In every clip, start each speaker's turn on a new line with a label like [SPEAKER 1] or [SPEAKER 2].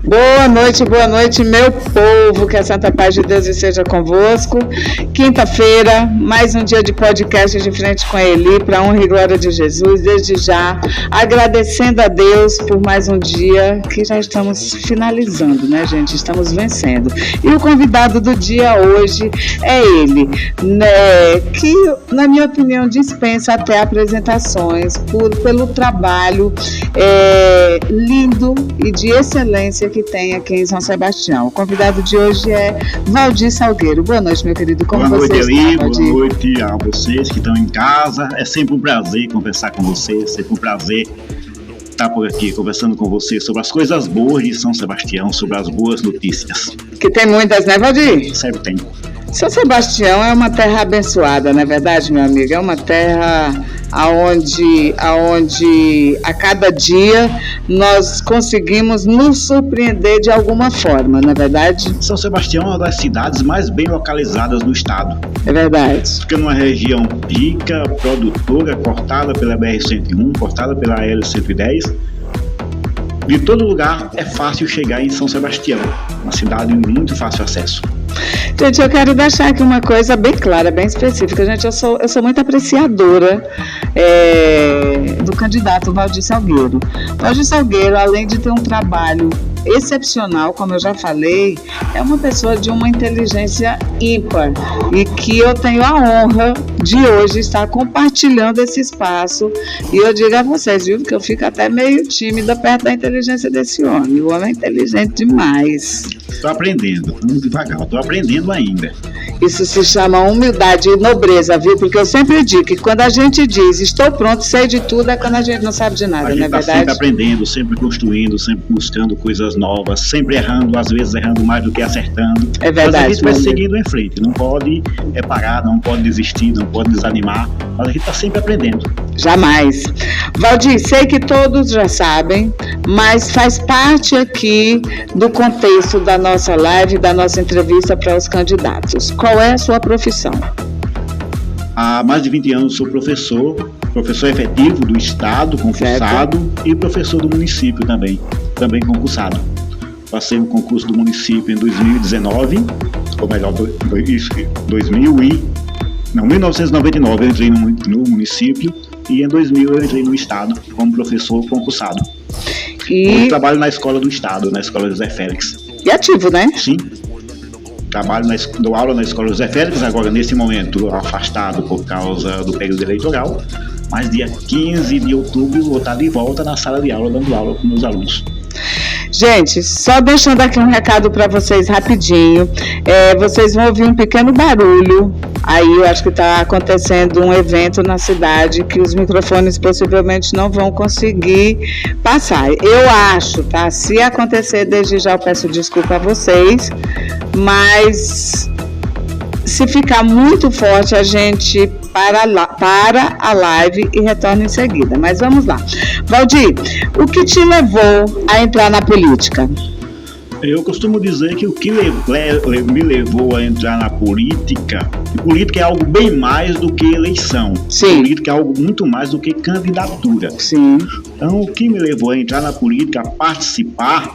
[SPEAKER 1] Boa noite, meu povo, que a santa paz de Deus esteja convosco. Quinta-feira, mais um dia de podcast de Frente com a Eli, para a honra e glória de Jesus. Desde já, agradecendo a Deus por mais um dia que já estamos finalizando, né, gente? Estamos vencendo. E o convidado do dia hoje é ele, né, que, na minha opinião, dispensa até apresentações pelo trabalho lindo e de excelência que tem aqui em São Sebastião. O convidado de hoje é Valdir Salgueiro. Boa noite, meu querido. Como
[SPEAKER 2] boa
[SPEAKER 1] você
[SPEAKER 2] noite,
[SPEAKER 1] está,
[SPEAKER 2] Eli.
[SPEAKER 1] Valdir?
[SPEAKER 2] Boa noite a vocês que estão em casa. É sempre um prazer conversar com vocês, sempre um prazer estar por aqui conversando com vocês sobre as coisas boas de São Sebastião, sobre as boas notícias.
[SPEAKER 1] Que tem muitas, né, Valdir?
[SPEAKER 2] Sempre tem.
[SPEAKER 1] São Sebastião é uma terra abençoada, não é verdade, meu amigo? É uma terra aonde a cada dia nós conseguimos nos surpreender de alguma forma, não é verdade?
[SPEAKER 2] São Sebastião é uma das cidades mais bem localizadas do estado.
[SPEAKER 1] É verdade.
[SPEAKER 2] Fica numa região rica, produtora, cortada pela BR-101, cortada pela L-110. De todo lugar é fácil chegar em São Sebastião, uma cidade de muito fácil acesso.
[SPEAKER 1] Gente, eu quero deixar aqui uma coisa bem clara, bem específica. Gente, eu sou muito apreciadora do candidato Valdir Salgueiro. Valdir Salgueiro, além de ter um trabalho excepcional, como eu já falei, é uma pessoa de uma inteligência ímpar e que eu tenho a honra de hoje estar compartilhando esse espaço. E eu digo a vocês, viu, que eu fico até meio tímida perto da inteligência desse homem. O homem é inteligente demais.
[SPEAKER 2] Estou aprendendo, vamos devagar, estou aprendendo ainda.
[SPEAKER 1] Isso se chama humildade e nobreza, viu? Porque eu sempre digo que quando a gente diz estou pronto, sei de tudo, é quando a gente não sabe de nada, não é verdade?
[SPEAKER 2] Sempre aprendendo, sempre construindo, sempre buscando coisas novas, sempre errando, às vezes errando mais do que acertando.
[SPEAKER 1] É verdade.
[SPEAKER 2] Mas a gente vai seguindo em frente, não pode parar, não pode desistir, não pode desanimar, mas a gente está sempre aprendendo.
[SPEAKER 1] Jamais. Valdir, sei que todos já sabem, mas faz parte aqui do contexto da nossa live, da nossa entrevista para os candidatos. Qual é a sua profissão?
[SPEAKER 2] Há mais de 20 anos sou professor efetivo do estado, concursado, certo. E professor do município também concursado. Passei no concurso do município em 2019, ou melhor, 1999 eu entrei no município e em 2000 eu entrei no estado como professor concursado. Hoje trabalho na escola do estado, na escola José Félix.
[SPEAKER 1] E ativo, né?
[SPEAKER 2] Sim. Dou aula na escola José Félix, agora nesse momento afastado por causa do período eleitoral, mas dia 15 de outubro vou estar de volta na sala de aula, dando aula com meus alunos.
[SPEAKER 1] Gente, só deixando aqui um recado para vocês rapidinho, vocês vão ouvir um pequeno barulho, aí eu acho que está acontecendo um evento na cidade que os microfones possivelmente não vão conseguir passar, eu acho, tá? Se acontecer, desde já eu peço desculpa a vocês, mas se ficar muito forte a gente para a live e retorna em seguida, mas vamos lá. Valdir, o que te levou a entrar na política?
[SPEAKER 2] Eu costumo dizer que o que me levou a entrar na política, e política é algo bem mais do que eleição.
[SPEAKER 1] Sim.
[SPEAKER 2] Política é algo muito mais do que candidatura.
[SPEAKER 1] Sim.
[SPEAKER 2] Então, o que me levou a entrar na política, a participar,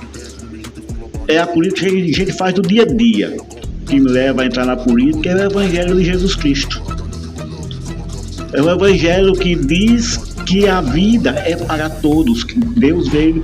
[SPEAKER 2] é a política que a gente faz do dia a dia. O que me leva a entrar na política é o Evangelho de Jesus Cristo. É o Evangelho que diz que a vida é para todos, que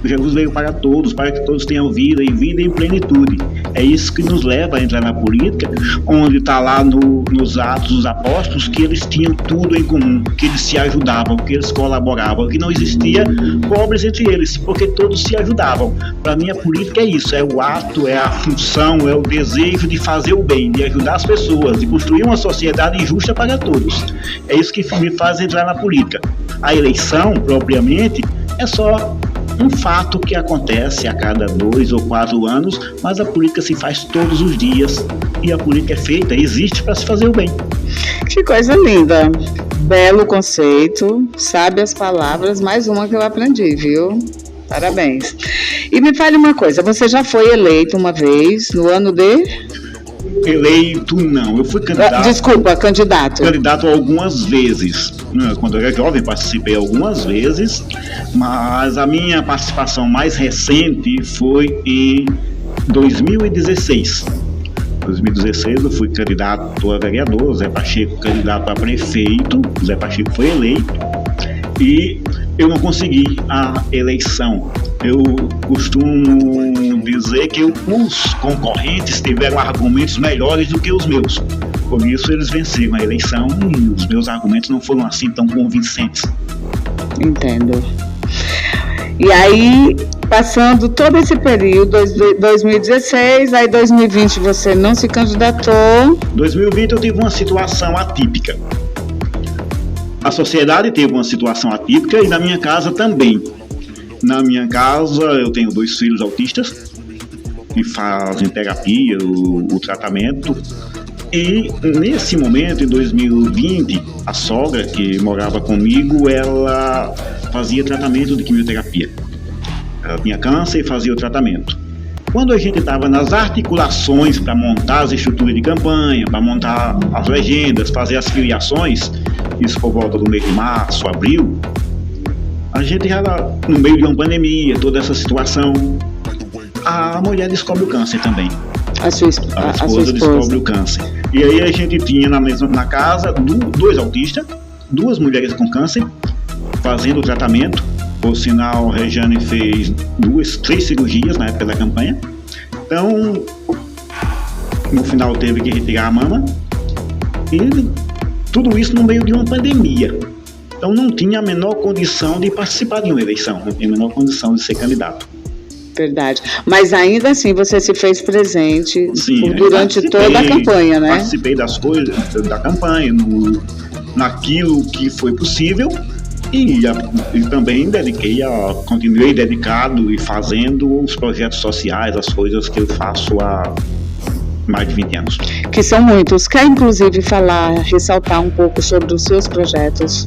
[SPEAKER 2] Jesus veio para todos, para que todos tenham vida e vida em plenitude. É isso que nos leva a entrar na política, onde está lá nos Atos dos Apóstolos que eles tinham tudo em comum, que eles se ajudavam, que eles colaboravam, que não existia pobres entre eles, porque todos se ajudavam. Para mim a política é isso, é o ato, é a função, é o desejo de fazer o bem, de ajudar as pessoas, de construir uma sociedade justa para todos. É isso que me faz entrar na política. A eleição, propriamente, é só um fato que acontece a cada 2 ou 4 anos, mas a política se faz todos os dias e a política é feita, existe para se fazer o bem.
[SPEAKER 1] Que coisa linda, belo conceito, sabe as palavras, mais uma que eu aprendi, viu? Parabéns. E me fale uma coisa, você já foi eleito uma vez no ano de
[SPEAKER 2] Eleito, não. Eu fui candidato.
[SPEAKER 1] Desculpa, candidato.
[SPEAKER 2] Candidato algumas vezes. Quando eu era jovem, participei algumas vezes, mas a minha participação mais recente foi em 2016. Em 2016 eu fui candidato a vereador, Zé Pacheco candidato a prefeito, Zé Pacheco foi eleito e eu não consegui a eleição. Eu costumo dizer que os concorrentes tiveram argumentos melhores do que os meus. Por isso eles venceram a eleição e os meus argumentos não foram assim tão convincentes.
[SPEAKER 1] Entendo. E aí, passando todo esse período, 2016, aí 2020 você não se candidatou.
[SPEAKER 2] 2020 eu tive uma situação atípica. A sociedade teve uma situação atípica e na minha casa também. Na minha casa eu tenho 2 filhos autistas que fazem terapia, o tratamento. E nesse momento, em 2020, a sogra que morava comigo, ela fazia tratamento de quimioterapia. Ela tinha câncer e fazia o tratamento. Quando a gente estava nas articulações para montar as estruturas de campanha, para montar as legendas, fazer as filiações, isso por volta do mês de março, abril, a gente já no meio de uma pandemia, toda essa situação, a mulher descobre o câncer também. A esposa descobre o câncer. E aí a gente tinha na casa 2 autistas, 2 mulheres com câncer, fazendo o tratamento. Por sinal, a Regiane fez 3 cirurgias na época da campanha. Então, no final teve que retirar a mama. E tudo isso no meio de uma pandemia. Então não tinha a menor condição de participar de uma eleição, não tinha a menor condição de ser candidato.
[SPEAKER 1] Verdade. Mas ainda assim você se fez presente. Sim, durante toda a campanha, né?
[SPEAKER 2] Participei das coisas da campanha, naquilo que foi possível e também continuei dedicado e fazendo os projetos sociais, as coisas que eu faço há mais de 20 anos.
[SPEAKER 1] Que são muitos. Quer inclusive ressaltar um pouco sobre os seus projetos?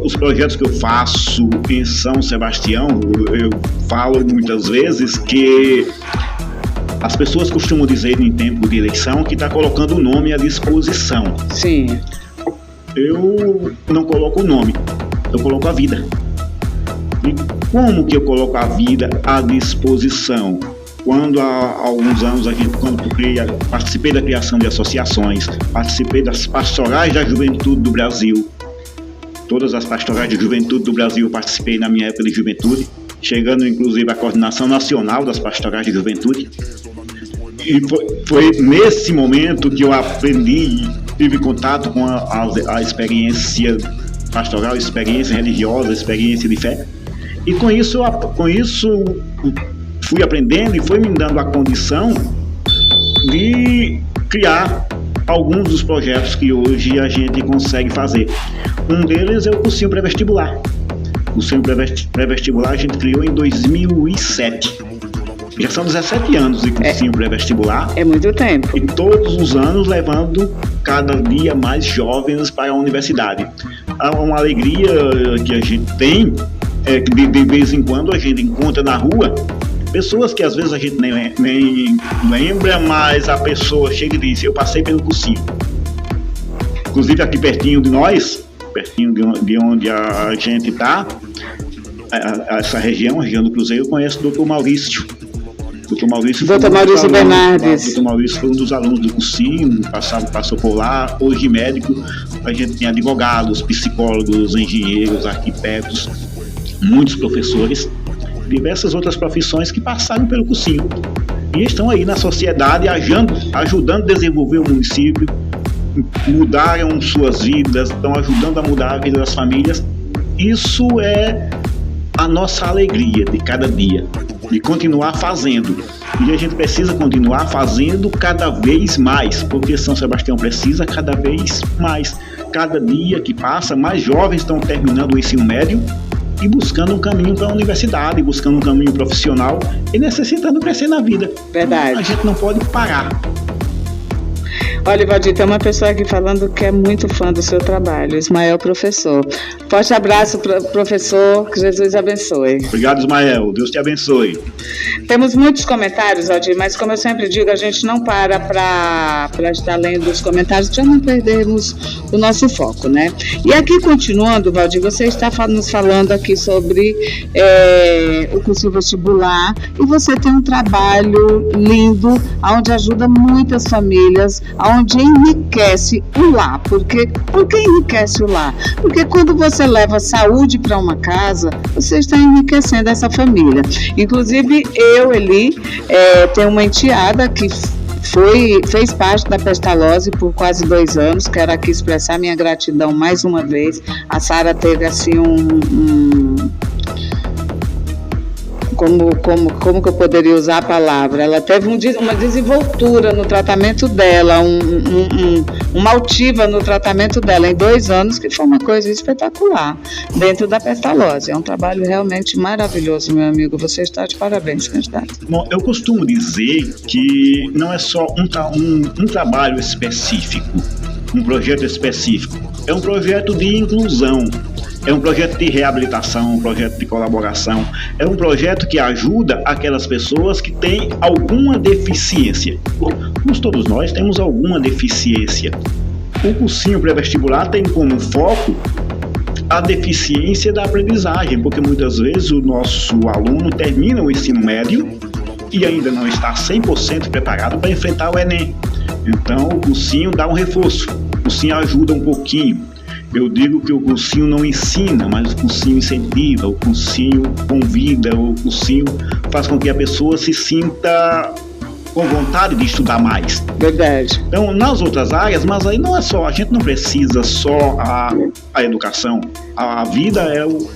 [SPEAKER 2] Os projetos que eu faço em São Sebastião, eu falo muitas vezes que as pessoas costumam dizer em tempo de eleição que está colocando o nome à disposição.
[SPEAKER 1] Sim.
[SPEAKER 2] Eu não coloco o nome, eu coloco a vida. E como que eu coloco a vida à disposição? Quando há alguns anos participei da criação de associações, participei das pastorais da juventude do Brasil. Todas as pastorais de juventude do Brasil eu participei na minha época de juventude, chegando inclusive à coordenação nacional das pastorais de juventude. E foi nesse momento que eu aprendi, tive contato com a experiência pastoral, experiência religiosa, experiência de fé. E com isso fui aprendendo e foi me dando a condição de criar alguns dos projetos que hoje a gente consegue fazer. Um deles é o cursinho pré-vestibular. O cursinho pré-vestibular a gente criou em 2007. Já são 17 anos de cursinho pré-vestibular.
[SPEAKER 1] É muito tempo.
[SPEAKER 2] E todos os anos levando cada dia mais jovens para a universidade. Uma alegria que a gente tem é que de vez em quando a gente encontra na rua pessoas que às vezes a gente nem lembra, mas a pessoa chega e diz: eu passei pelo cursinho. Inclusive aqui pertinho de nós, pertinho de onde a gente está, essa região, a região do Cruzeiro, eu conheço o Dr. Maurício. Dr. Maurício Bernardes. Dr. Maurício foi um dos alunos do cursinho, passou por lá. Hoje médico, a gente tem advogados, psicólogos, engenheiros, arquitetos, muitos professores, diversas outras profissões que passaram pelo cursinho e estão aí na sociedade ajudando a desenvolver o município, mudaram suas vidas, estão ajudando a mudar a vida das famílias. Isso é a nossa alegria de cada dia, de continuar fazendo. E a gente precisa continuar fazendo cada vez mais, porque São Sebastião precisa cada vez mais. Cada dia que passa, mais jovens estão terminando o ensino médio e buscando um caminho para a universidade, buscando um caminho profissional e necessitando crescer na vida.
[SPEAKER 1] Verdade.
[SPEAKER 2] A gente não pode parar.
[SPEAKER 1] Olha, Valdir, tem uma pessoa aqui falando que é muito fã do seu trabalho, Ismael Professor. Forte abraço, professor, que Jesus abençoe.
[SPEAKER 2] Obrigado, Ismael, Deus te abençoe.
[SPEAKER 1] Temos muitos comentários, Valdir, mas como eu sempre digo, a gente não para estar lendo os comentários para não perdermos o nosso foco, né? E aqui, continuando, Valdir, você está nos falando aqui sobre o curso vestibular, e você tem um trabalho lindo, onde ajuda muitas famílias, onde enriquece o lar. Por que enriquece o lar? Porque quando você leva saúde para uma casa, você está enriquecendo essa família. Inclusive, eu, Eli, tenho uma enteada que fez parte da Pestalozzi por quase 2 anos. Quero aqui expressar minha gratidão mais uma vez. A Sara teve assim como que eu poderia usar a palavra? Ela teve uma desenvoltura no tratamento dela, uma altiva no tratamento dela em 2 anos, que foi uma coisa espetacular dentro da Pestalozzi. É um trabalho realmente maravilhoso, meu amigo. Você está de parabéns, candidato.
[SPEAKER 2] Bom, eu costumo dizer que não é só um trabalho específico, um projeto específico. É um projeto de inclusão. É um projeto de reabilitação, um projeto de colaboração, é um projeto que ajuda aquelas pessoas que têm alguma deficiência. Como todos nós temos alguma deficiência. O cursinho pré-vestibular tem como foco a deficiência da aprendizagem, porque muitas vezes o nosso aluno termina o ensino médio e ainda não está 100% preparado para enfrentar o Enem. Então o cursinho dá um reforço, o cursinho ajuda um pouquinho. Eu digo que o cursinho não ensina, mas o cursinho incentiva, o cursinho convida, o cursinho faz com que a pessoa se sinta com vontade de estudar mais.
[SPEAKER 1] Verdade.
[SPEAKER 2] Então, nas outras áreas, mas aí não é só, a gente não precisa só a educação. A vida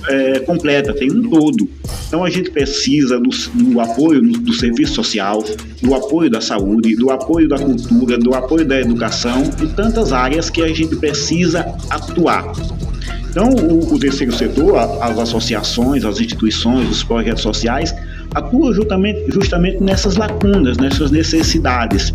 [SPEAKER 2] é completa, tem um todo. Então, a gente precisa do apoio do serviço social, do apoio da saúde, do apoio da cultura, do apoio da educação e tantas áreas que a gente precisa atuar. Então, o terceiro setor, as associações, as instituições, os projetos sociais, atuam justamente nessas lacunas, nessas necessidades.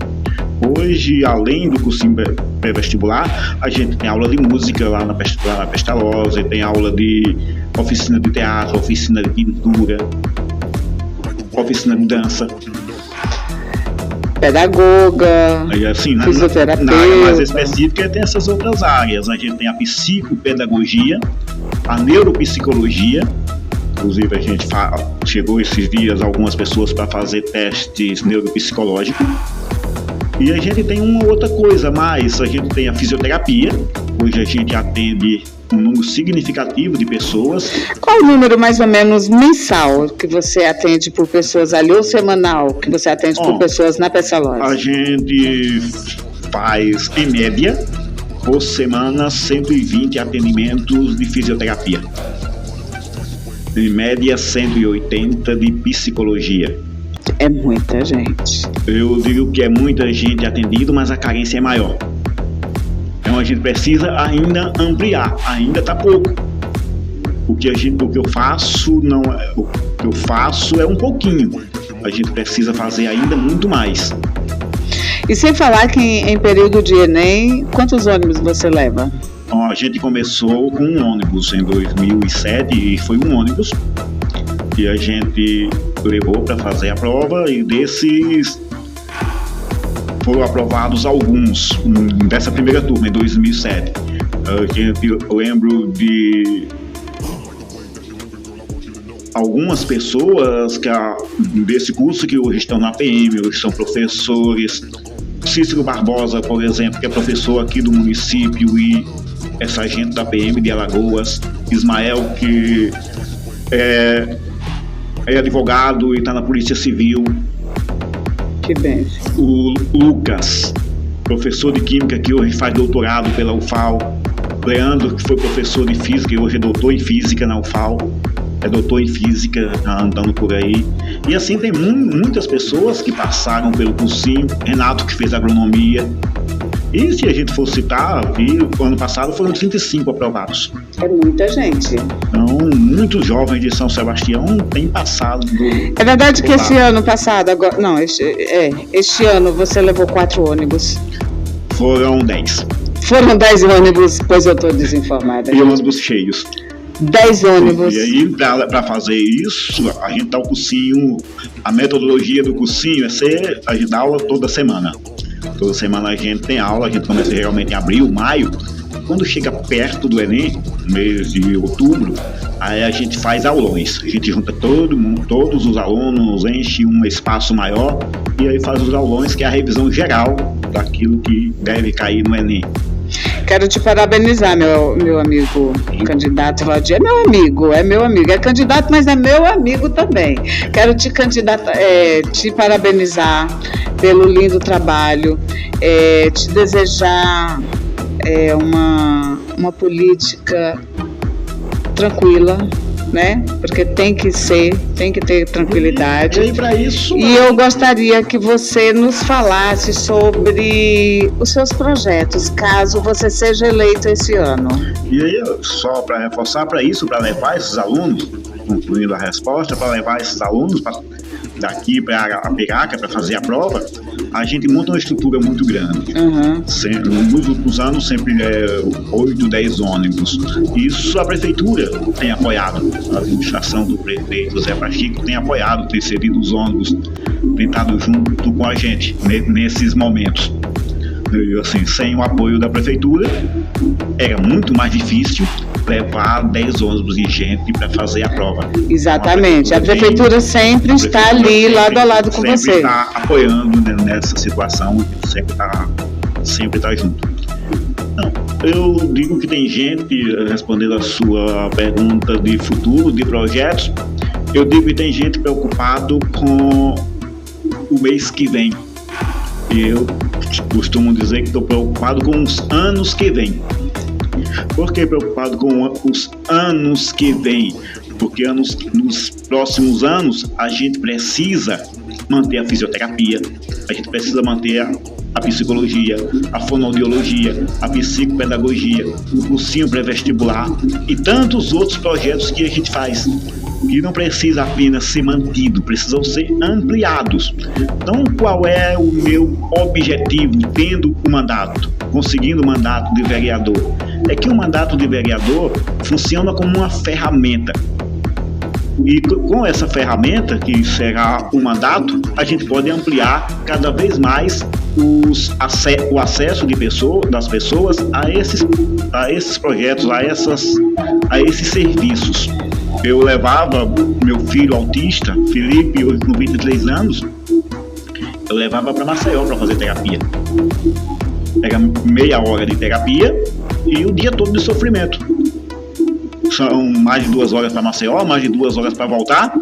[SPEAKER 2] Hoje, além do cursinho pré-vestibular, a gente tem aula de música lá na Pestalozzi, tem aula de oficina de teatro, oficina de pintura, oficina de dança.
[SPEAKER 1] Pedagoga,
[SPEAKER 2] assim,
[SPEAKER 1] fisioterapeuta.
[SPEAKER 2] Na área mais específica tem essas outras áreas. A gente tem a psicopedagogia, a neuropsicologia. Inclusive a gente chegou esses dias algumas pessoas para fazer testes neuropsicológicos. E a gente tem uma outra coisa mais, a gente tem a fisioterapia. Hoje a gente atende um número significativo de pessoas.
[SPEAKER 1] Qual o número mais ou menos mensal que você atende por pessoas ali, ou semanal que você atende por pessoas na Pestalozzi?
[SPEAKER 2] A gente faz, em média, por semana, 120 atendimentos de fisioterapia. Em média, 180 de psicologia.
[SPEAKER 1] É muita gente. Eu
[SPEAKER 2] digo que é muita gente atendida, mas a carência é maior. Então a gente precisa ainda ampliar, ainda está pouco. O que eu faço é um pouquinho. A gente precisa fazer ainda muito mais.
[SPEAKER 1] E sem falar que em período de Enem, quantos ônibus você leva?
[SPEAKER 2] Então, a gente começou com um ônibus em 2007 e foi um ônibus que a gente levou para fazer a prova, e desses foram aprovados alguns dessa primeira turma em 2007. Eu lembro de algumas pessoas desse curso que hoje estão na PM, hoje são professores. Cícero Barbosa, por exemplo, que é professor aqui do município e é sargento da PM de Alagoas. Ismael, que é advogado e está na Polícia Civil.
[SPEAKER 1] Que bem.
[SPEAKER 2] O Lucas, professor de Química, que hoje faz doutorado pela UFAL. Leandro, que foi professor de Física e hoje é doutor em Física na UFAL. É doutor em Física, andando por aí. E assim tem muitas pessoas que passaram pelo cursinho. Renato, que fez agronomia. E se a gente for citar, o ano passado foram 35 aprovados.
[SPEAKER 1] É muita gente.
[SPEAKER 2] Então, muitos jovens de São Sebastião têm passado.
[SPEAKER 1] É verdade que esse ano passado, este ano você levou 4 ônibus.
[SPEAKER 2] Foram 10.
[SPEAKER 1] Foram 10 ônibus, pois eu estou desinformada.
[SPEAKER 2] E ônibus cheios.
[SPEAKER 1] 10 ônibus.
[SPEAKER 2] E aí, para fazer isso, a gente dá o cursinho, a metodologia do cursinho a gente dá aula toda semana. Toda semana a gente tem aula, a gente começa geralmente em abril, maio. Quando chega perto do Enem, mês de outubro, aí a gente faz aulões. A gente junta todo mundo, todos os alunos, enche um espaço maior e aí faz os aulões, que é a revisão geral daquilo que deve cair no Enem.
[SPEAKER 1] Quero te parabenizar, meu amigo candidato Valdir. É meu amigo. É candidato, mas é meu amigo também. Quero te parabenizar pelo lindo trabalho, te desejar uma política tranquila, né? Porque tem que ter tranquilidade.
[SPEAKER 2] E para isso.
[SPEAKER 1] E eu gostaria que você nos falasse sobre os seus projetos, caso você seja eleito esse ano.
[SPEAKER 2] E aí, só para reforçar, para levar esses alunos, concluindo a resposta, para levar esses alunos daqui para a Piraca para fazer a prova, a gente monta uma estrutura muito grande.
[SPEAKER 1] Uhum.
[SPEAKER 2] Nos últimos anos sempre 8, 10 ônibus. Isso a prefeitura tem apoiado, a administração do prefeito Zé Pacheco tem apoiado, tem cedido os ônibus, tem estado junto com a gente nesses momentos. E, assim, sem o apoio da prefeitura era muito mais difícil levar 10 ônibus de gente para fazer a prova.
[SPEAKER 1] Exatamente, a prefeitura sempre está ali lado a lado com você.
[SPEAKER 2] Sempre está apoiando nessa situação, sempre está junto. Não, eu digo que tem gente, respondendo a sua pergunta de futuro, de projetos, eu digo que tem gente preocupado com o mês que vem. E eu costumo dizer que estou preocupado com os anos que vêm. Por que preocupado com os anos que vêm? Porque nos próximos anos a gente precisa manter a fisioterapia, a gente precisa manter a psicologia, a fonoaudiologia, a psicopedagogia, o cursinho pré-vestibular e tantos outros projetos que a gente faz, que não precisa apenas ser mantido, precisam ser ampliados. Então, qual é o meu objetivo tendo o mandato, conseguindo o mandato de vereador? É que o mandato de vereador funciona como uma ferramenta. E com essa ferramenta, que será o mandato, a gente pode ampliar cada vez mais o acesso das pessoas a esses projetos, a esses serviços. Eu levava meu filho autista, Felipe, hoje com 23 anos, eu levava para Maceió para fazer terapia. Era meia hora de terapia e o dia todo de sofrimento. São mais de 2 horas para Maceió, mais de 2 horas para voltar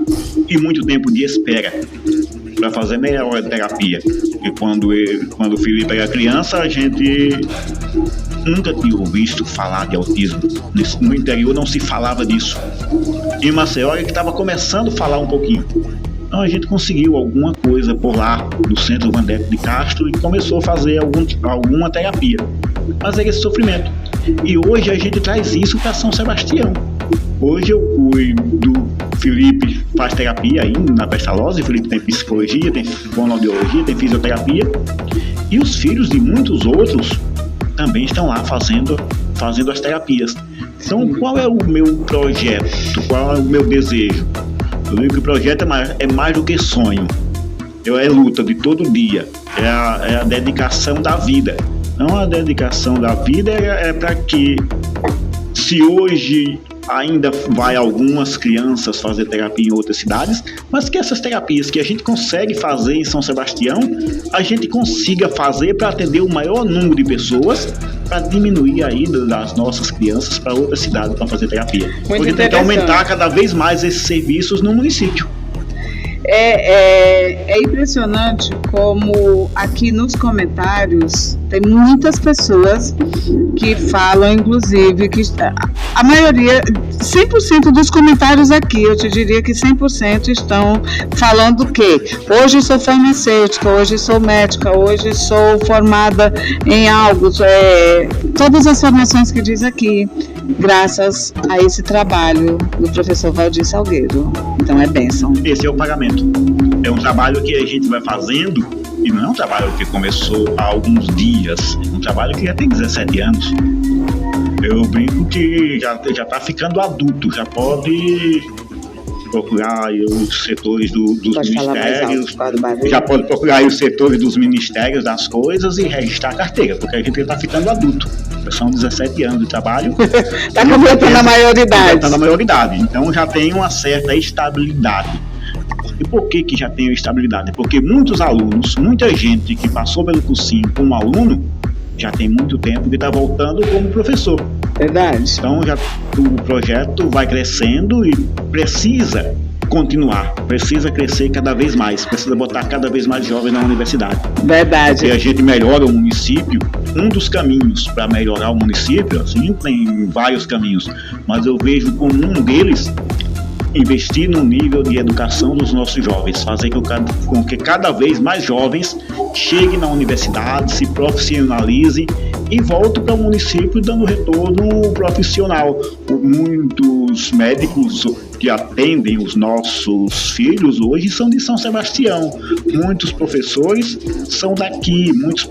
[SPEAKER 2] e muito tempo de espera para fazer meia hora de terapia. E quando o Felipe era criança, a gente nunca tinha visto falar de autismo. No interior não se falava disso. Em Maceió é que estava começando a falar um pouquinho. Então a gente conseguiu alguma coisa por lá no Centro Vandeco de Castro e começou a fazer alguma terapia. Mas era esse sofrimento. E hoje a gente traz isso para São Sebastião. Hoje eu cuido, Felipe faz terapia ainda na Pestalozzi, Felipe tem psicologia, tem fonoaudiologia, tem fisioterapia. E os filhos de muitos outros também estão lá fazendo as terapias. Então, qual é o meu projeto? Qual é o meu desejo? Eu digo que o projeto é mais do que sonho. É luta de todo dia. É a dedicação da vida. Não, a dedicação da vida é para que, se hoje ainda vai algumas crianças fazer terapia em outras cidades, mas que essas terapias que a gente consegue fazer em São Sebastião, a gente consiga fazer para atender o maior número de pessoas, para diminuir a ida das nossas crianças para outras cidades para fazer terapia. Porque a gente tem que aumentar cada vez mais esses serviços no município.
[SPEAKER 1] É impressionante como aqui nos comentários tem muitas pessoas que falam, inclusive, que a maioria, 100% dos comentários aqui, eu te diria que 100% estão falando que hoje sou farmacêutica, hoje sou médica, hoje sou formada em algo, todas as formações que diz aqui, graças a esse trabalho do professor Valdir Salgueiro. Então é bênção.
[SPEAKER 2] Esse é o pagamento. É um trabalho que a gente vai fazendo E não é um trabalho que começou há alguns dias, é um trabalho que já tem 17 anos. Eu brinco que já está ficando adulto, já pode procurar os setores dos ministérios, já pode procurar os setores dos ministérios das coisas e registrar a carteira, porque a gente está ficando adulto. São 17 anos de trabalho.
[SPEAKER 1] Está completando a maioridade.
[SPEAKER 2] Então já tem uma certa estabilidade. E por que já tem estabilidade? Porque muitos alunos, muita gente que passou pelo cursinho como aluno, já tem muito tempo que está voltando como professor.
[SPEAKER 1] Verdade.
[SPEAKER 2] Então o projeto vai crescendo e precisa continuar, precisa crescer cada vez mais, precisa botar cada vez mais jovens na universidade.
[SPEAKER 1] Verdade.
[SPEAKER 2] Porque a gente melhora o município. Um dos caminhos para melhorar o município, assim, tem vários caminhos, mas eu vejo como um deles investir no nível de educação dos nossos jovens, fazer com que cada vez mais jovens cheguem na universidade, se profissionalizem e voltem para o município dando retorno profissional. Muitos médicos que atendem os nossos filhos hoje são de São Sebastião. Muitos professores são daqui, muitos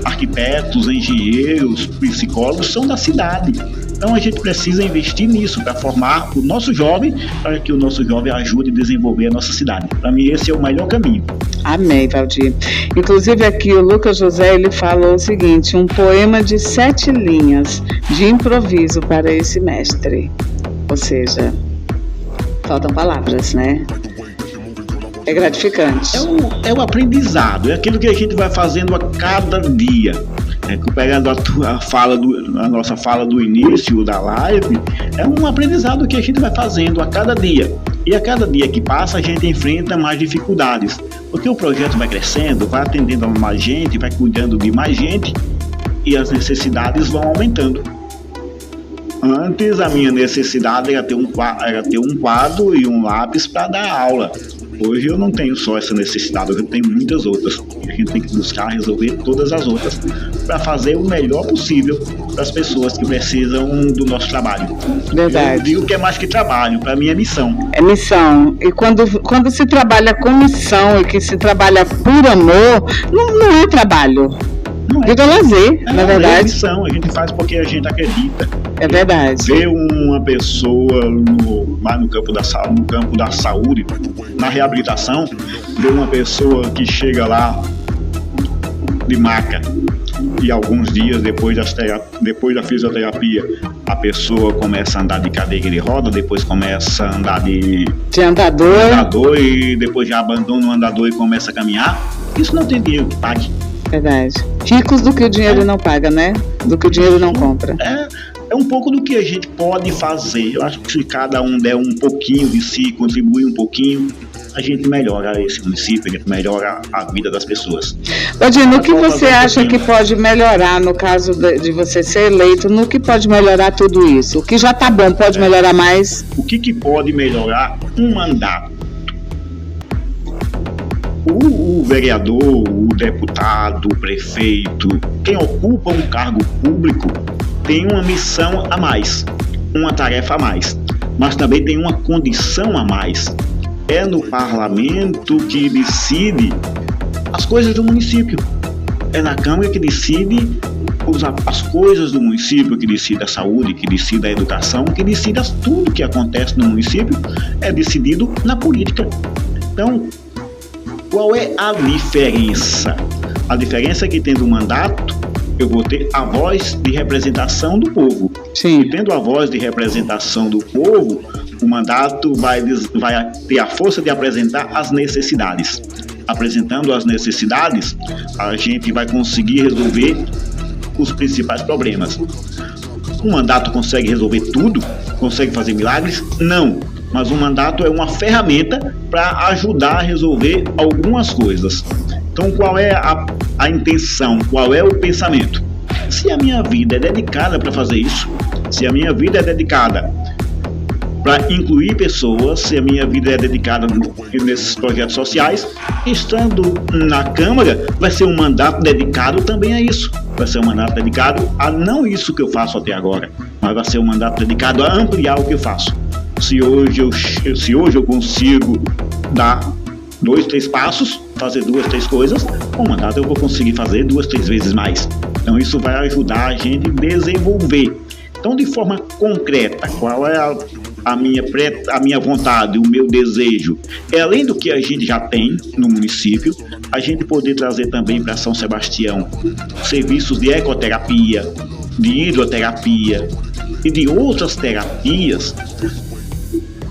[SPEAKER 2] arquitetos, engenheiros, psicólogos são da cidade. Então a gente precisa investir nisso para formar o nosso jovem, para que o nosso jovem ajude a desenvolver a nossa cidade. Para mim esse é o melhor caminho.
[SPEAKER 1] Amém, Valdir. Inclusive aqui o Lucas José, ele falou o seguinte: um poema de 7 linhas de improviso para esse mestre. Ou seja, faltam palavras, né? É gratificante.
[SPEAKER 2] É o aprendizado, é aquilo que a gente vai fazendo a cada dia. Pegando a nossa fala do início da live, é um aprendizado que a gente vai fazendo a cada dia. E a cada dia que passa, a gente enfrenta mais dificuldades. Porque o projeto vai crescendo, vai atendendo a mais gente, vai cuidando de mais gente e as necessidades vão aumentando. Antes, a minha necessidade era ter um quadro e um lápis para dar aula. Hoje eu não tenho só essa necessidade, eu tenho muitas outras. A gente tem que buscar resolver todas as outras para fazer o melhor possível para as pessoas que precisam do nosso trabalho.
[SPEAKER 1] Verdade.
[SPEAKER 2] Eu digo que é mais que trabalho, para mim é missão.
[SPEAKER 1] É missão. E quando se trabalha com missão e que se trabalha por amor, não é trabalho. Vira lazer, na verdade.
[SPEAKER 2] É missão, a gente faz porque a gente acredita.
[SPEAKER 1] É verdade.
[SPEAKER 2] Ver uma pessoa lá no campo da saúde, na reabilitação, ver uma pessoa que chega lá de maca e alguns dias depois da fisioterapia a pessoa começa a andar de cadeira de roda, depois começa a andar de andador e depois já abandona o andador e começa a caminhar. Isso não tem dinheiro que pague.
[SPEAKER 1] Verdade. Ricos do que o dinheiro não paga, né? Do que o dinheiro não compra.
[SPEAKER 2] É um pouco do que a gente pode fazer. Eu acho que se cada um der um pouquinho de si, contribuir um pouquinho, a gente melhora esse município, a gente melhora a vida das pessoas.
[SPEAKER 1] Valdir, no que você acha que pode melhorar, no caso de você ser eleito, no que pode melhorar tudo isso? O que já está bom, pode melhorar mais?
[SPEAKER 2] O que pode melhorar um mandato? O vereador, o deputado, o prefeito, quem ocupa um cargo público tem uma missão a mais, uma tarefa a mais, mas também tem uma condição a mais. É no parlamento que decide as coisas do município. É na Câmara que decide as coisas do município, que decide a saúde, que decide a educação, que decide tudo que acontece no município, é decidido na política. Então, qual é a diferença? A diferença é que tendo um mandato, eu vou ter a voz de representação do povo.
[SPEAKER 1] Sim.
[SPEAKER 2] E tendo a voz de representação do povo, o mandato vai ter a força de apresentar as necessidades. Apresentando as necessidades, a gente vai conseguir resolver os principais problemas. O mandato consegue resolver tudo? Consegue fazer milagres? Não. Mas o mandato é uma ferramenta para ajudar a resolver algumas coisas. Então, qual é a intenção? Qual é o pensamento? Se a minha vida é dedicada para fazer isso, se a minha vida é dedicada para incluir pessoas, se a minha vida é dedicada nesses projetos sociais, estando na Câmara, vai ser um mandato dedicado também a isso. Vai ser um mandato dedicado a não isso que eu faço até agora, mas vai ser um mandato dedicado a ampliar o que eu faço. Se hoje eu consigo dar 2, 3 passos, fazer 2, 3 coisas, com o mandato eu vou conseguir fazer 2, 3 vezes mais. Então isso vai ajudar a gente a desenvolver. Então, de forma concreta, qual é a minha vontade, o meu desejo? É, além do que a gente já tem no município, a gente poder trazer também para São Sebastião serviços de ecoterapia, de hidroterapia e de outras terapias,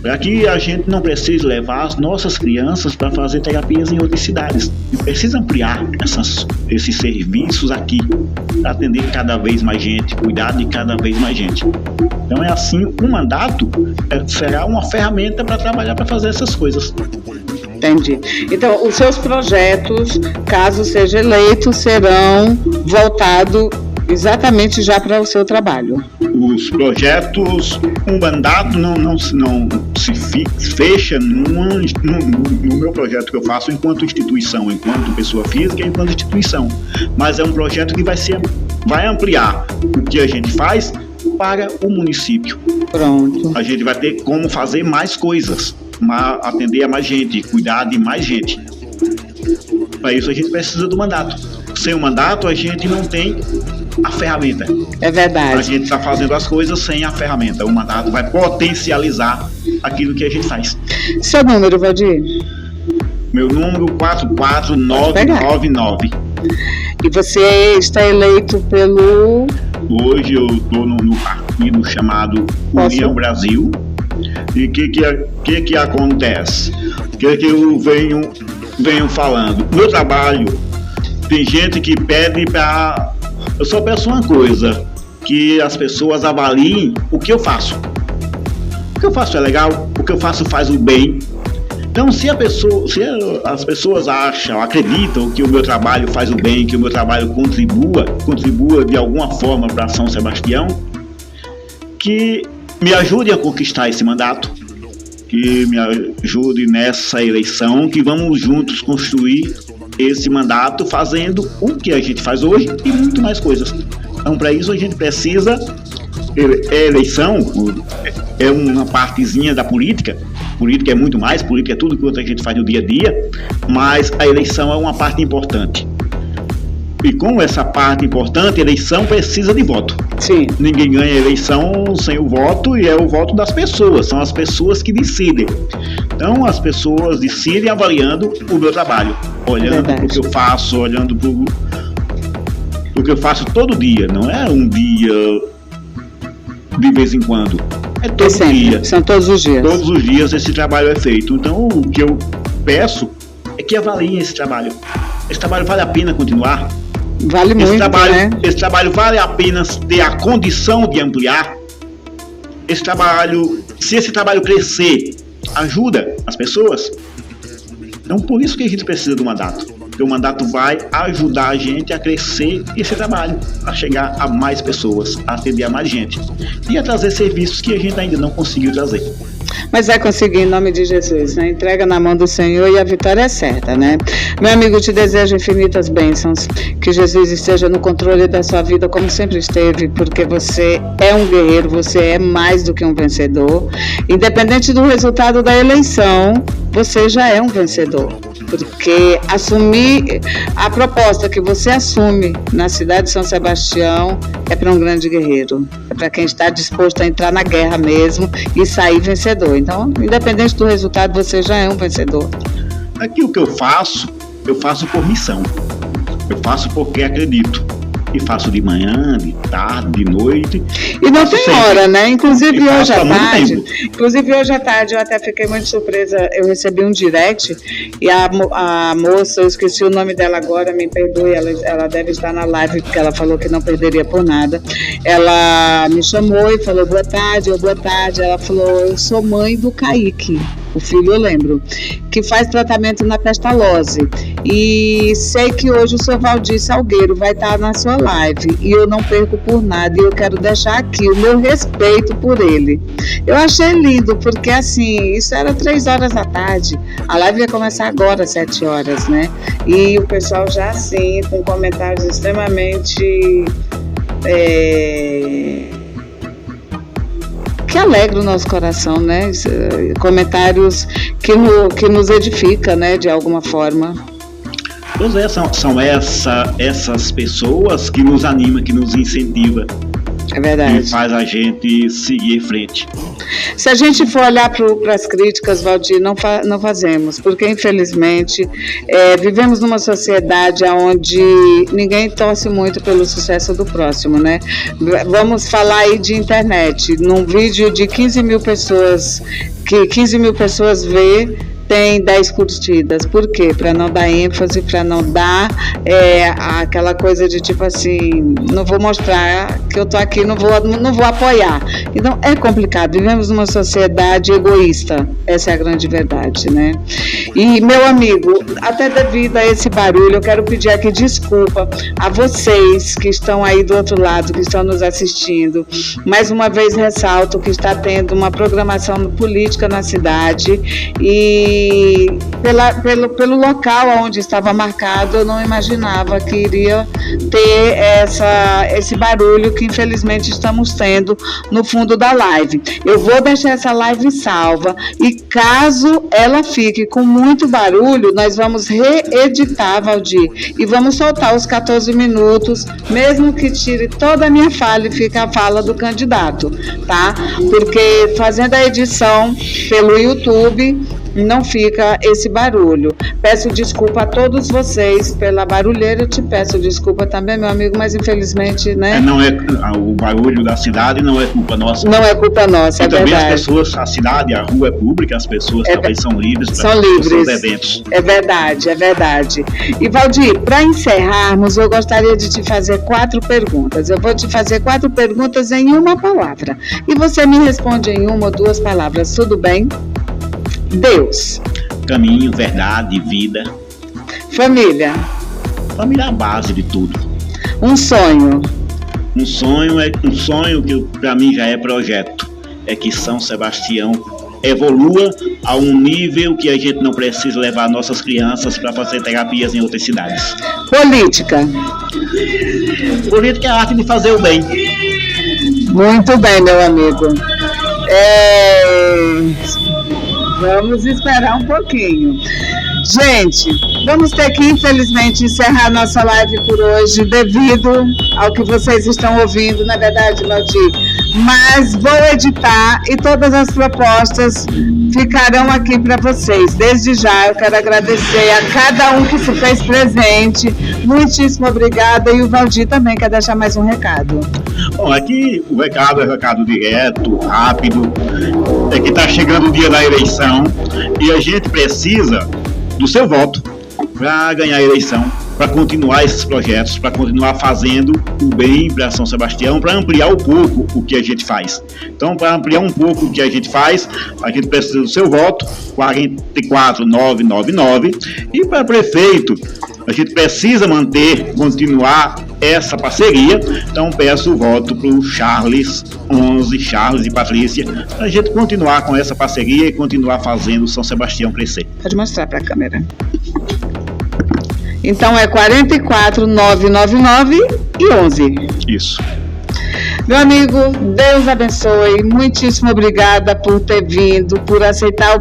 [SPEAKER 2] para que a gente não precise levar as nossas crianças para fazer terapias em outras cidades. E precisa ampliar esses serviços aqui, para atender cada vez mais gente, cuidar de cada vez mais gente. Então é assim, o mandato será uma ferramenta para trabalhar, para fazer essas coisas.
[SPEAKER 1] Entendi. Então, os seus projetos, caso seja eleito, serão voltados exatamente já para o seu trabalho.
[SPEAKER 2] Os projetos, um mandato não se fecha no meu projeto que eu faço enquanto instituição, enquanto pessoa física, enquanto instituição. Mas é um projeto que vai ampliar o que a gente faz para o município.
[SPEAKER 1] Pronto.
[SPEAKER 2] A gente vai ter como fazer mais coisas, atender a mais gente, cuidar de mais gente. Para isso a gente precisa do mandato. Sem o mandato a gente não tem a ferramenta.
[SPEAKER 1] É verdade.
[SPEAKER 2] A gente está fazendo as coisas sem a ferramenta. O mandato vai potencializar aquilo que a gente faz.
[SPEAKER 1] Seu número, Valdir?
[SPEAKER 2] Meu número 44999.
[SPEAKER 1] E você está eleito pelo...
[SPEAKER 2] Hoje eu estou no partido chamado União Brasil. E o que acontece? O que eu venho falando? Meu trabalho, tem gente que pede para... Eu só peço uma coisa, que as pessoas avaliem o que eu faço. O que eu faço é legal, o que eu faço faz o bem. Então, se as pessoas acreditam que o meu trabalho faz o bem, que o meu trabalho contribua de alguma forma para São Sebastião, que me ajudem a conquistar esse mandato, que me ajude nessa eleição, que vamos juntos construir esse mandato fazendo o que a gente faz hoje e muito mais coisas. Então, para isso a gente precisa... Eleição é uma partezinha da política. Política é muito mais, política é tudo que a gente faz no dia a dia, mas a eleição é uma parte importante. E como essa parte importante, a eleição precisa de voto.
[SPEAKER 1] Sim.
[SPEAKER 2] Ninguém ganha eleição sem o voto, e é o voto das pessoas, são as pessoas que decidem. Então as pessoas decidem avaliando o meu trabalho, olhando para o que eu faço, olhando para o que eu faço todo dia, não é um dia de vez em quando, é todo dia.
[SPEAKER 1] São todos os dias.
[SPEAKER 2] Todos os dias esse trabalho é feito. Então o que eu peço é que avaliem esse trabalho. Esse trabalho vale a pena continuar?
[SPEAKER 1] Vale muito, né?
[SPEAKER 2] Esse trabalho vale a pena ter a condição de ampliar? Se esse trabalho crescer, ajuda as pessoas? Então por isso que a gente precisa do mandato. Porque o mandato vai ajudar a gente a crescer esse trabalho, a chegar a mais pessoas, a atender a mais gente e a trazer serviços que a gente ainda não conseguiu trazer.
[SPEAKER 1] Mas vai conseguir em nome de Jesus, né? Entrega na mão do Senhor e a vitória é certa, né? Meu amigo, te desejo infinitas bênçãos, que Jesus esteja no controle da sua vida como sempre esteve, porque você é um guerreiro, você é mais do que um vencedor. Independente do resultado da eleição, você já é um vencedor. Porque assumir a proposta que você assume na cidade de São Sebastião é para um grande guerreiro, é para quem está disposto a entrar na guerra mesmo e sair vencedor. Então, independente do resultado, você já é um vencedor.
[SPEAKER 2] Aqui o que eu faço por missão. Eu faço porque acredito. E faço de manhã, de tarde, de noite.
[SPEAKER 1] E não tem hora, né? Inclusive hoje à tarde eu até fiquei muito surpresa. Eu recebi um direct e a moça, eu esqueci o nome dela agora, me perdoe, ela deve estar na live porque ela falou que não perderia por nada. Ela me chamou e falou boa tarde. Ela falou, eu sou mãe do Kaique, o filho eu lembro, que faz tratamento na pestalose. E sei que hoje o seu Valdir Salgueiro vai estar na sua live e eu não perco por nada, e eu quero deixar aqui o meu respeito por ele. Eu achei lindo, porque assim, isso era 3 horas da tarde, a live ia começar agora às 7 horas, né? E o pessoal já assim, com comentários extremamente que alegra o nosso coração, né? Comentários que nos edificam, né? De alguma forma.
[SPEAKER 2] Pois é, são essas pessoas que nos animam, que nos incentivam.
[SPEAKER 1] É verdade.
[SPEAKER 2] E faz a gente seguir em frente.
[SPEAKER 1] Se a gente for olhar para as críticas, Valdir, não fazemos, porque infelizmente vivemos numa sociedade onde ninguém torce muito pelo sucesso do próximo, né? Vamos falar aí de internet, num vídeo de 15 mil pessoas, que 15 mil pessoas vê, tem 10 curtidas. Por quê? Para não dar ênfase, para não dar aquela coisa de tipo assim, não vou mostrar que eu tô aqui, não vou apoiar. Então é complicado, vivemos numa sociedade egoísta, essa é a grande verdade, né? E meu amigo, até devido a esse barulho, eu quero pedir aqui desculpa a vocês que estão aí do outro lado, que estão nos assistindo. Mais uma vez ressalto que está tendo uma programação política na cidade e pelo local onde estava marcado, eu não imaginava que iria ter esse barulho que infelizmente estamos tendo no fundo da live. Eu vou deixar essa live salva e caso ela fique com muito barulho, nós vamos reeditar, Valdir, e vamos soltar os 14 minutos, mesmo que tire toda a minha fala e fique a fala do candidato, tá? Porque fazendo a edição pelo YouTube, não fica esse barulho. Peço desculpa a todos vocês pela barulheira, eu te peço desculpa também, meu amigo, mas infelizmente, né?
[SPEAKER 2] Não é o barulho da cidade, não é culpa nossa.
[SPEAKER 1] Não é culpa nossa,
[SPEAKER 2] e
[SPEAKER 1] é
[SPEAKER 2] também
[SPEAKER 1] verdade.
[SPEAKER 2] As pessoas, a cidade, a rua é pública, as pessoas também são livres para os seus eventos.
[SPEAKER 1] É verdade, é verdade. E Valdir, para encerrarmos, eu gostaria de te fazer 4 perguntas. Eu vou te fazer 4 perguntas em uma palavra. E você me responde em 1 ou 2 palavras, tudo bem? Deus.
[SPEAKER 2] Caminho, verdade, vida.
[SPEAKER 1] Família.
[SPEAKER 2] Família é a base de tudo.
[SPEAKER 1] Um sonho.
[SPEAKER 2] Um sonho que para mim já é projeto. É que São Sebastião evolua a um nível que a gente não precisa levar nossas crianças para fazer terapias em outras cidades.
[SPEAKER 1] Política.
[SPEAKER 2] Política é a arte de fazer o bem.
[SPEAKER 1] Muito bem, meu amigo. Vamos esperar um pouquinho. Gente, vamos ter que, infelizmente, encerrar nossa live por hoje, devido ao que vocês estão ouvindo, na verdade, Valdir. Mas vou editar e todas as propostas ficarão aqui para vocês. Desde já, eu quero agradecer a cada um que se fez presente. Muitíssimo obrigada. E o Valdir também quer deixar mais um recado.
[SPEAKER 2] Bom, aqui o recado é recado direto, rápido. É que está chegando o dia da eleição e a gente precisa do seu voto para ganhar a eleição, para continuar esses projetos, para continuar fazendo o bem para São Sebastião, para ampliar um pouco o que a gente faz. Então, para ampliar um pouco o que a gente faz, a gente precisa do seu voto, 44999, e para prefeito, a gente precisa continuar essa parceria, então peço o voto para o Charles e Patrícia, para a gente continuar com essa parceria e continuar fazendo São Sebastião crescer.
[SPEAKER 1] Pode mostrar para a câmera. Então é 44999 e 11.
[SPEAKER 2] Isso.
[SPEAKER 1] Meu amigo, Deus abençoe, muitíssimo obrigada por ter vindo, por aceitar o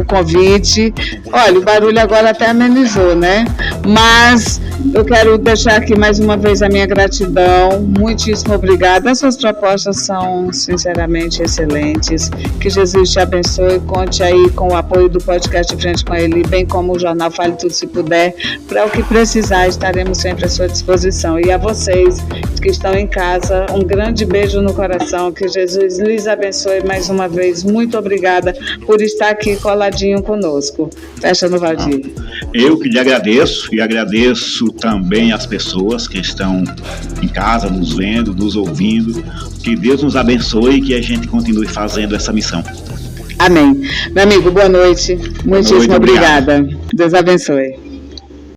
[SPEAKER 1] convite. Olha, o barulho agora até amenizou, né? Mas eu quero deixar aqui mais uma vez a minha gratidão, muitíssimo obrigada. As suas propostas são sinceramente excelentes. Que Jesus te abençoe, conte aí com o apoio do podcast Frente com Ele, bem como o jornal Fale Tudo Se Puder. Para o que precisar, estaremos sempre à sua disposição. E a vocês que estão em casa, um grande beijo no coração, que Jesus lhes abençoe mais uma vez. Muito obrigada por estar aqui coladinho conosco. Fecha no Valdir.
[SPEAKER 2] Eu que lhe agradeço e agradeço também as pessoas que estão em casa nos vendo, nos ouvindo. Que Deus nos abençoe e que a gente continue fazendo essa missão.
[SPEAKER 1] Amém. Meu amigo, boa noite. Muitíssimo obrigada. Deus abençoe.